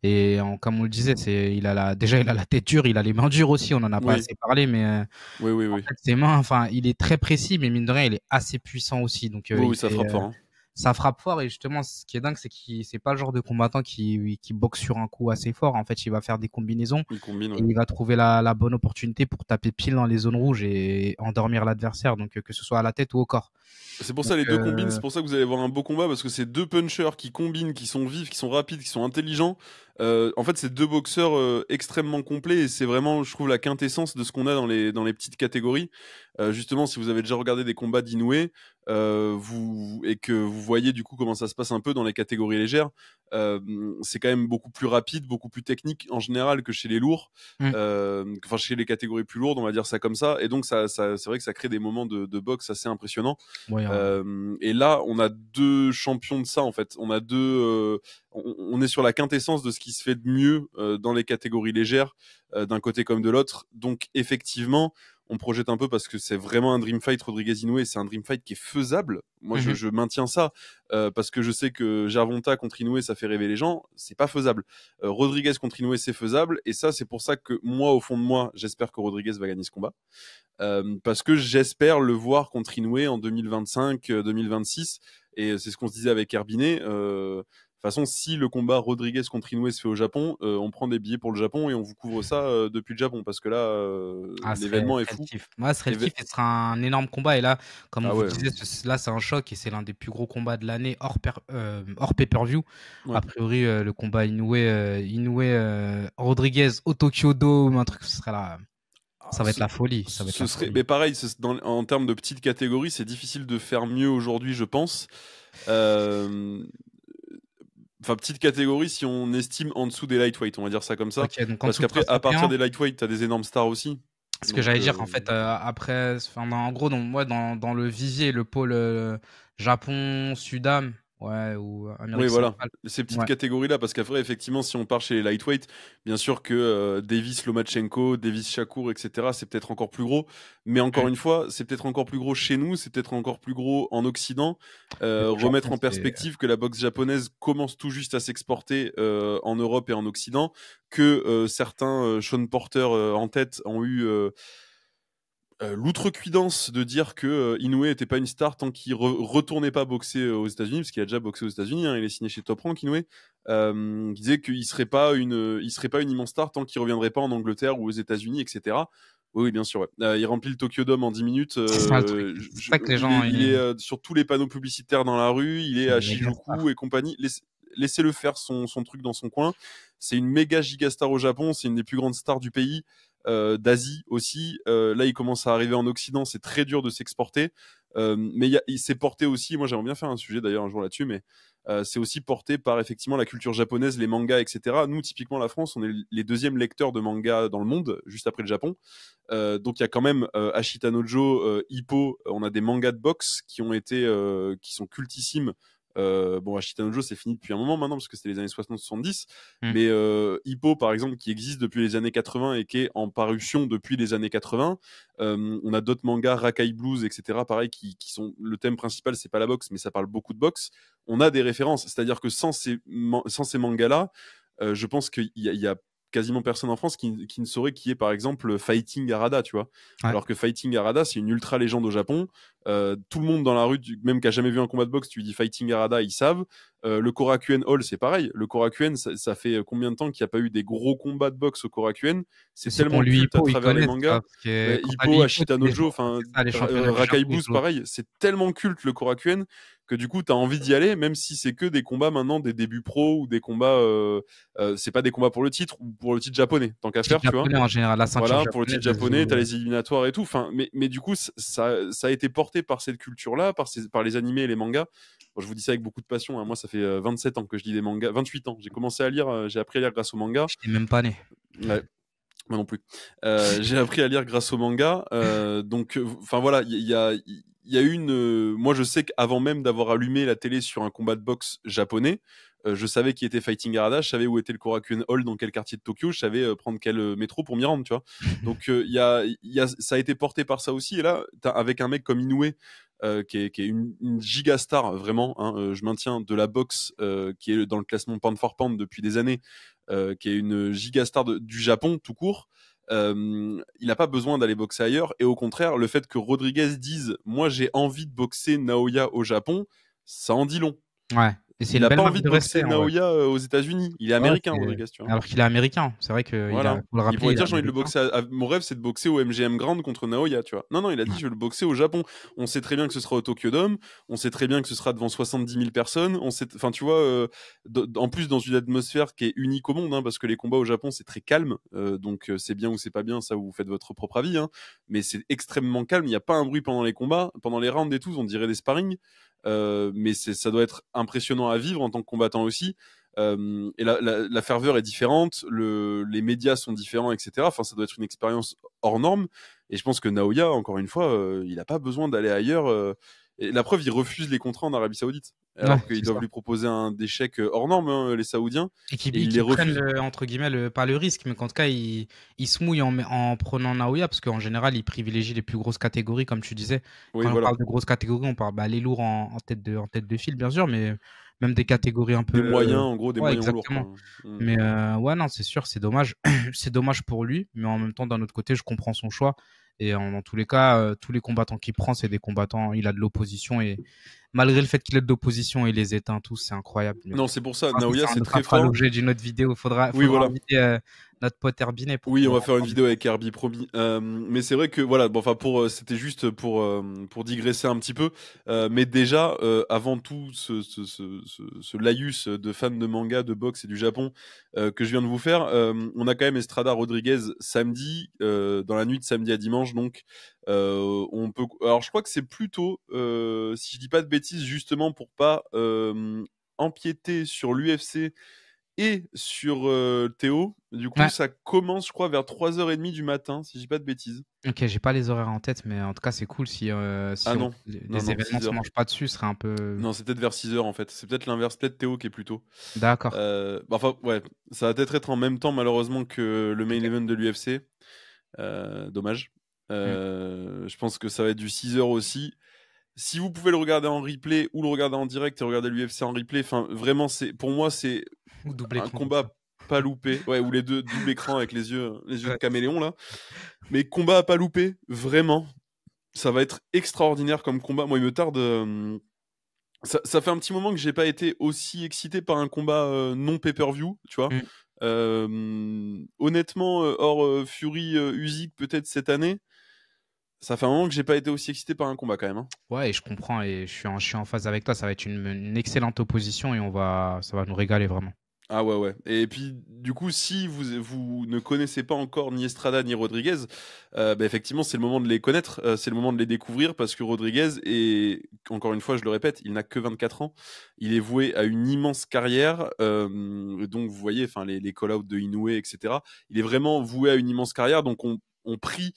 Et comme on le disait, il a la tête dure, il a les mains dures aussi. On en a pas assez parlé, mais oui. En fait, ses mains, enfin, il est très précis, mais mine de rien, il est assez puissant aussi. Donc, oui, ça frappe fort. Hein. Ça frappe fort et justement, ce qui est dingue, c'est qu'il c'est pas le genre de combattant qui boxe sur un coup assez fort. En fait, il va faire des combinaisons. Il va trouver la bonne opportunité pour taper pile dans les zones rouges et endormir l'adversaire, donc que ce soit à la tête ou au corps. C'est pour ça les deux combines, c'est pour ça que vous allez avoir un beau combat parce que c'est deux punchers qui combinent, qui sont vifs, qui sont rapides, qui sont intelligents. En fait, c'est deux boxeurs extrêmement complets et c'est vraiment, je trouve, la quintessence de ce qu'on a dans les petites catégories. Justement, si vous avez déjà regardé des combats d'Inoue et que vous voyez du coup comment ça se passe un peu dans les catégories légères, c'est quand même beaucoup plus rapide, beaucoup plus technique en général que chez les lourds, enfin chez les catégories plus lourdes, on va dire ça comme ça. Et donc c'est vrai que ça crée des moments de boxe assez impressionnants. Et là, on a deux champions de ça en fait. On a on est sur la quintessence de ce qui se fait de mieux dans les catégories légères d'un côté comme de l'autre. Donc effectivement, on projette un peu parce que c'est vraiment un dream fight Rodriguez-Inoue, c'est un dream fight qui est faisable. Moi, je maintiens ça parce que je sais que Gervonta contre Inoue, ça fait rêver les gens. C'est pas faisable. Rodriguez contre Inoue, c'est faisable. Et ça, c'est pour ça que moi, au fond de moi, j'espère que Rodriguez va gagner ce combat. Parce que j'espère le voir contre Inoue en 2025-2026. Et c'est ce qu'on se disait avec Herbiné. De toute façon, si le combat Rodriguez contre Inoue se fait au Japon, on prend des billets pour le Japon et on vous couvre ça depuis le Japon parce que là, l'événement est fou. Moi, ce serait le kiff et ce sera un énorme combat. Et là, comme on vous disait, hein. là, c'est un choc et c'est l'un des plus gros combats de l'année hors pay-per-view. Ouais. A priori, le combat Inoue Rodriguez au Tokyo Dome, un truc, ce serait là. Ça va être la folie. Mais pareil, en termes de petites catégories, c'est difficile de faire mieux aujourd'hui, je pense. Enfin, petite catégorie si on estime en dessous des lightweight, on va dire ça comme ça. Okay, parce qu'après, à partir des lightweight, t'as des énormes stars aussi. Ce que j'allais dire, en fait, après, en gros, dans le visier, le pôle Japon, Sudam, ouais, ou Amérique centrale. Voilà, ces petites catégories-là, parce qu'après, effectivement, si on part chez les lightweight, bien sûr que Davis Lomachenko, Davis Shakur, etc., c'est peut-être encore plus gros. Mais encore une fois, c'est peut-être encore plus gros chez nous, c'est peut-être encore plus gros en Occident. Remettre en perspective que la boxe japonaise commence tout juste à s'exporter en Europe et en Occident, que certains Sean Porter en tête ont eu l'outrecuidance de dire que Inoue était pas une star tant qu'il retournait pas boxer aux États-Unis, parce qu'il a déjà boxé aux États-Unis, hein, il est signé chez Top Rank, Inoue. Il disait qu'il serait pas une immense star tant qu'il reviendrait pas en Angleterre ou aux États-Unis, etc. Oui, bien sûr. Ouais. Il remplit le Tokyo Dome en 10 minutes. C'est ça, le truc. C'est ça que les gens. Il est sur tous les panneaux publicitaires dans la rue. Il est à Shinjuku et compagnie. Laissez-le faire son truc dans son coin. C'est une méga gigastar au Japon. C'est une des plus grandes stars du pays. D'Asie aussi. Là, il commence à arriver en Occident. C'est très dur de s'exporter. Mais il s'est porté aussi. Moi, j'aimerais bien faire un sujet d'ailleurs un jour là-dessus, mais c'est aussi porté par effectivement la culture japonaise, les mangas, etc. Nous, typiquement, la France, on est les deuxièmes lecteurs de mangas dans le monde, juste après le Japon. Donc, il y a quand même Ashita Nojo, Hippo. On a des mangas de boxe qui sont cultissimes. Bon, Ashita Nojo, c'est fini depuis un moment maintenant parce que c'était les années 60-70. Mais Hippo, par exemple, qui existe depuis les années 80 et qui est en parution depuis les années 80. On a d'autres mangas, Rakai Blues, etc. Pareil, qui sont le thème principal, c'est pas la boxe, mais ça parle beaucoup de boxe. On a des références, c'est-à-dire que sans ces mangas-là, je pense qu'il y a quasiment personne en France qui ne saurait qui est par exemple Fighting Harada, tu vois. Ouais. Alors que Fighting Harada, c'est une ultra légende au Japon. Tout le monde dans la rue, même qui a jamais vu un combat de boxe, tu lui dis Fighting Harada, ils savent. Le Korakuen Hall, c'est pareil. Le Korakuen, ça fait combien de temps qu'il n'y a pas eu des gros combats de boxe au Korakuen? C'est tellement culte à travers les mangas. Hippo, Ashita Nojo, enfin Rakai Blues, pareil. C'est tellement culte le Korakuen que du coup, tu as envie d'y aller, même si c'est que des combats maintenant, des débuts pro ou des combats. C'est pas des combats pour le titre ou pour le titre japonais, tant qu'à faire, tu vois. En général, la ceinture voilà, pour le titre japonais, tu as les éliminatoires et tout. Enfin, mais du coup, ça a été porté par cette culture-là, par les animés et les mangas. Bon, je vous dis ça avec beaucoup de passion. Hein. Moi, ça fait 27 ans que je lis des mangas. 28 ans. J'ai commencé à lire, j'ai appris à lire grâce aux mangas. Je n'étais même pas né. Ouais. Moi non plus. J'ai appris à lire grâce aux mangas. Donc, enfin voilà, il y a une. Moi, je sais qu'avant même d'avoir allumé la télé sur un combat de boxe japonais, je savais qui était Fighting Harada, je savais où était le Korakuen Hall, dans quel quartier de Tokyo, je savais prendre quel métro pour m'y rendre, tu vois. Donc, ça a été porté par ça aussi. Et là, avec un mec comme Inoue, qui est une gigastar vraiment, hein, je maintiens, de la boxe, qui est dans le classement pound for pound depuis des années, qui est une gigastar du Japon tout court. Il n'a pas besoin d'aller boxer ailleurs, et au contraire, le fait que Rodriguez dise moi j'ai envie de boxer Naoya au Japon, ça en dit long. Ouais. Il n'a pas envie de boxer Naoya aux États-Unis. Il est américain, Rodriguez. Tu vois. Alors qu'il est américain. C'est vrai que voilà. Il pourrait dire j'ai envie de le boxer. Mon rêve, c'est de boxer au MGM Grand contre Naoya, tu vois. Non, il a dit je veux le boxer au Japon. On sait très bien que ce sera au Tokyo Dome. On sait très bien que ce sera devant 70 000 personnes. Enfin, tu vois, en plus dans une atmosphère qui est unique au monde, hein, parce que les combats au Japon c'est très calme. Donc c'est bien ou c'est pas bien, ça vous faites votre propre avis. Hein. Mais c'est extrêmement calme. Il n'y a pas un bruit pendant les combats, pendant les rounds et tout. On dirait des sparring. Mais ça doit être impressionnant à vivre en tant que combattant aussi. Et la ferveur est différente, les médias sont différents, etc. Enfin, ça doit être une expérience hors norme. Et je pense que Naoya, encore une fois, il n'a pas besoin d'aller ailleurs. Et la preuve, ils refusent les contrats en Arabie Saoudite. Ouais, Alors qu'ils c'est doivent ça. lui proposer des chèques hors normes, hein, les Saoudiens. Et qui, Et et ils les qui prennent, refusent. entre guillemets, pas le risque, mais qu'en tout cas, ils se mouillent en prenant Naoya, parce qu'en général, ils privilégient les plus grosses catégories, comme tu disais. Oui, Quand on voilà. parle de grosses catégories, on parle les lourds en tête de file, bien sûr, mais même des catégories un peu. Des moyens, en gros, des Ouais, moyens lourds, exactement. quoi. Mais ouais, non, c'est sûr, c'est dommage. C'est dommage pour lui, mais en même temps, d'un autre côté, je comprends son choix. Et dans tous les cas, tous les combattants qu'il prend, c'est des combattants, il a de l'opposition. Et malgré le fait qu'il ait de l'opposition, il les éteint tous, c'est incroyable. Mais Non, c'est pour ça. ça, Naoya, c'est ça très fera fort. l'objet d'une autre vidéo. Oui, Faudra voilà. inviter notre pote Herbinet pour Oui, on pouvoir va faire en une parler. vidéo avec Herbie, promis. Mais c'est vrai que voilà, bon, enfin c'était juste pour digresser un petit peu. Mais déjà, avant tout ce laïus de fans de manga, de boxe et du Japon que je viens de vous faire, on a quand même Estrada Rodriguez samedi, dans la nuit de samedi à dimanche. Donc, on peut. Alors, je crois que c'est plutôt, si je dis pas de bêtises, justement pour pas empiéter sur l'UFC et sur Théo. Du coup, Ouais, ça commence, je crois, vers 3h30 du matin, si je dis pas de bêtises. ok, j'ai pas les horaires en tête, mais en tout cas, c'est cool si, Ah non, non, les non, événements se 6h. mangent pas dessus, ce serait un peu. Non, c'est peut-être vers 6h en fait. C'est peut-être l'inverse, peut-être Théo qui est plus tôt. D'accord. Enfin, ouais, ça va peut-être être en même temps, malheureusement, que le main Ok. event de l'UFC. Dommage. Mm. Je pense que ça va être du 6h aussi. Si vous pouvez le regarder en replay ou le regarder en direct et regarder l'UFC en replay, enfin, vraiment, pour moi, c'est Ou double un écran comme ça. combat pas loupé. Ouais, ou les deux double écran avec les yeux de Ouais. caméléon là. Mais combat à pas louper, vraiment. Ça va être extraordinaire comme combat. Moi, il me tarde. Ça fait un petit moment que j'ai pas été aussi excité par un combat non pay-per-view, tu vois. Mm. Honnêtement, hors Fury Usyk peut-être cette année, ça fait un moment que j'ai pas été aussi excité par un combat quand même, hein. Ouais, et je comprends et je suis en phase avec toi. Ça va être une excellente opposition et ça va nous régaler vraiment. Ah ouais, ouais. Et puis, du coup, si vous ne connaissez pas encore ni Estrada ni Rodriguez, bah, effectivement, c'est le moment de les connaître, c'est le moment de les découvrir parce que Rodriguez est, encore une fois, je le répète, il n'a que 24 ans. Il est voué à une immense carrière. Donc, vous voyez, enfin, les call-outs de Inoue, etc. Il est vraiment voué à une immense carrière. Donc, on prie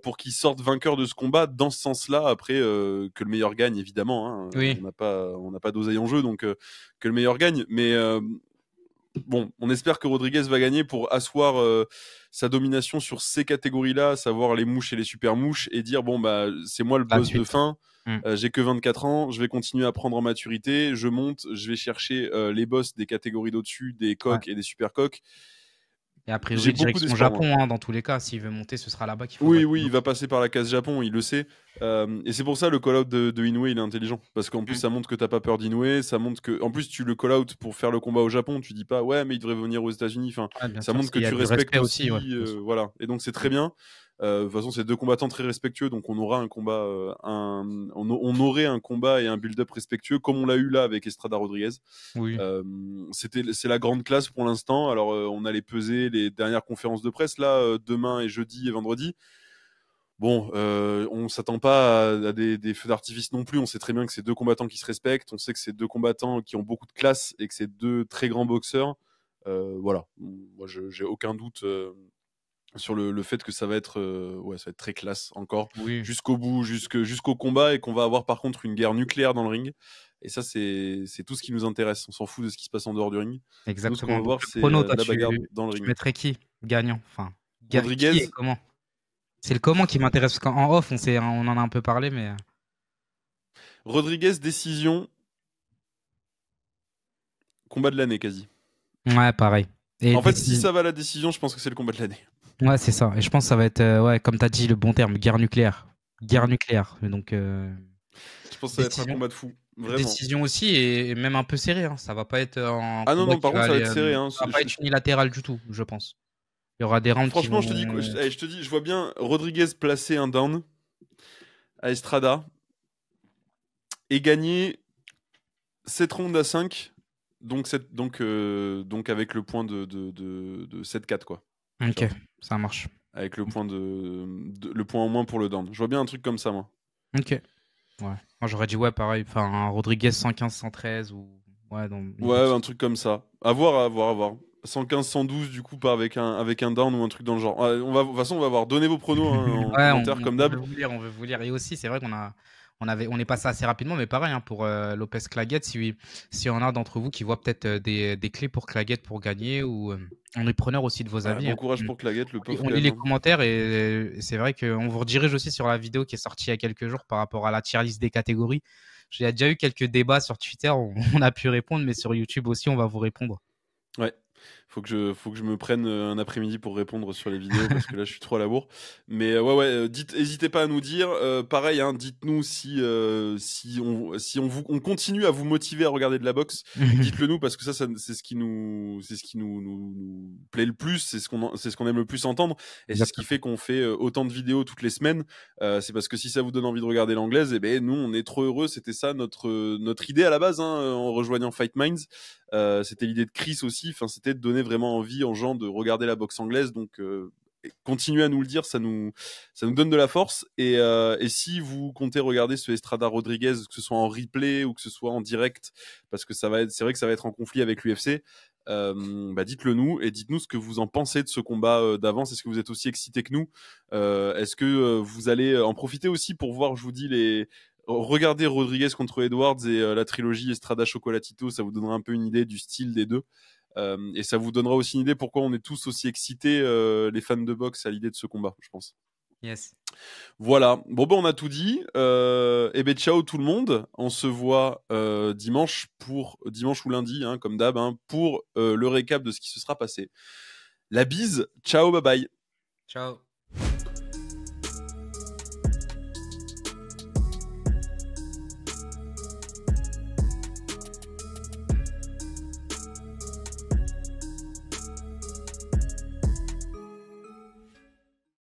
pour qu'il sorte vainqueur de ce combat dans ce sens-là. Après, que le meilleur gagne, évidemment, hein. Oui, On n'a pas d'oseille en jeu, donc que le meilleur gagne. Mais bon, on espère que Rodriguez va gagner pour asseoir sa domination sur ces catégories-là, à savoir les mouches et les super mouches, et dire bon bah c'est moi le la boss de suite. fin. Mm. J'ai que 24 ans, je vais continuer à prendre en maturité, je monte, je vais chercher les boss des catégories d'au-dessus, des Ouais. coqs et des super coqs. Et a J'ai priori, beaucoup direction d'espoir, moi. Japon, hein, dans tous les cas. S'il veut monter, ce sera là-bas qu'il faudra Oui, qu'il oui, il monte. va passer par la case Japon, il le sait. Et c'est pour ça le call-out de Inoue, il est intelligent. Parce qu'en plus, Mm. ça montre que t'as pas peur d'Inoue, ça montre que. En plus, tu le call-out pour faire le combat au Japon, tu dis pas, ouais, mais il devrait venir aux États-Unis. Enfin, Ouais, bien ça sûr, montre que il y a tu du respectes respect aussi, ouais, aussi. bien sûr. Voilà. Et donc, c'est très Mm. bien. De toute façon, c'est deux combattants très respectueux, donc on aura un combat, on aurait un combat et un build-up respectueux, comme on l'a eu là avec Estrada Rodriguez. Oui. C'est la grande classe pour l'instant. Alors, on allait peser les dernières conférences de presse là, demain et jeudi et vendredi. Bon, on s'attend pas à des feux d'artifice non plus. On sait très bien que c'est deux combattants qui se respectent. On sait que c'est deux combattants qui ont beaucoup de classe et que c'est deux très grands boxeurs. Voilà. Moi, j'ai aucun doute sur le fait que ça va être, ouais, ça va être très classe encore Oui, jusqu'au bout, jusqu'au combat et qu'on va avoir par contre une guerre nucléaire dans le ring. Et ça, c'est tout ce qui nous intéresse. On s'en fout de ce qui se passe en dehors du ring. Nous, ce qu'on exactement. veut Donc, voir, le c'est prono, toi, la bagarre dans le tu ring. mettrais qui gagnant? Enfin, qui et Rodriguez, comment? C'est le comment qui m'intéresse, parce qu'en off, on en a un peu parlé, mais. Rodriguez, décision, combat de l'année quasi. Ouais, pareil. Et En fait, si ça va à la décision, je pense que c'est le combat de l'année. ouais, c'est ça. Et je pense que ça va être, ouais, comme tu as dit, le bon terme, guerre nucléaire. Guerre nucléaire. Et donc, Je pense que ça va être un décision. combat de fou, vraiment. Décision aussi, et même un peu serré, hein. Ça va pas être un Ah non, combat non, qui par va contre, ça va aller. être serré, hein. Ça va pas être unilatéral du tout, je pense. Il y aura des rounds qui Franchement, je te dis, vont. je te dis, je vois bien Rodriguez placer un down à Estrada et gagner 7 rounds à 5, donc avec le point de 7-4, quoi. Tu Ok, vois, ça marche. avec le point en moins pour le down. Je vois bien un truc comme ça, moi. Ok. Ouais. Moi, j'aurais dit, ouais, pareil. Enfin, un Rodriguez 115, 113 ou. Ouais, dans une Ouais, un petite. truc comme ça. À voir, à voir, à voir. 115, 112, du coup, pas avec un down ou un truc dans le genre. Ouais, de toute façon, on va voir. Donnez vos pronos hein, en Ouais, commentaire, comme on veut d'hab. vous lire, on veut vous lire. Et aussi, c'est vrai on est passé assez rapidement, mais pareil, hein, pour Lopez Claguette, si on a d'entre vous qui voit peut-être des clés pour Claguette pour gagner, ou on est preneur aussi de vos Ouais, avis. bon Hein. courage pour Claguette, le pauvre On quand lit même. les Hein. commentaires et c'est vrai qu'on vous redirige aussi sur la vidéo qui est sortie il y a quelques jours par rapport à la tier list des catégories. Il y a déjà eu quelques débats sur Twitter, on a pu répondre, mais sur YouTube aussi, on va vous répondre. Ouais. Faut que je me prenne un après-midi pour répondre sur les vidéos parce que là je suis trop à la bourre. Mais hésitez pas à nous dire. Pareil, hein, dites-nous si on continue à vous motiver à regarder de la boxe. Dites-le nous parce que ça c'est ce qui nous plaît le plus, c'est ce qu'on aime le plus entendre et c'est ce qui fait qu'on fait autant de vidéos toutes les semaines. C'est parce que si ça vous donne envie de regarder l'anglaise, et ben nous on est trop heureux. C'était ça notre idée à la base, hein, en rejoignant Fight Minds. C'était l'idée de Chris aussi. Enfin, c'était de donner vraiment envie aux gens de regarder la boxe anglaise. Donc, continuez à nous le dire, ça nous donne de la force. Et si vous comptez regarder ce Estrada Rodriguez, que ce soit en replay ou que ce soit en direct, parce que c'est vrai que ça va être en conflit avec l'UFC. Dites-le nous et dites-nous ce que vous en pensez de ce combat d'avance. Est-ce que vous êtes aussi excité que nous? Est-ce que vous allez en profiter aussi pour voir, je vous dis, regardez Rodriguez contre Edwards et la trilogie Estrada Chocolatito, ça vous donnera un peu une idée du style des deux. Et ça vous donnera aussi une idée pourquoi on est tous aussi excités, les fans de boxe, à l'idée de ce combat, je pense. Yes. Voilà. Bon, on a tout dit. Et ben, ciao tout le monde. On se voit dimanche ou lundi, hein, comme d'hab, hein, pour le récap de ce qui se sera passé. La bise. Ciao, bye bye. Ciao.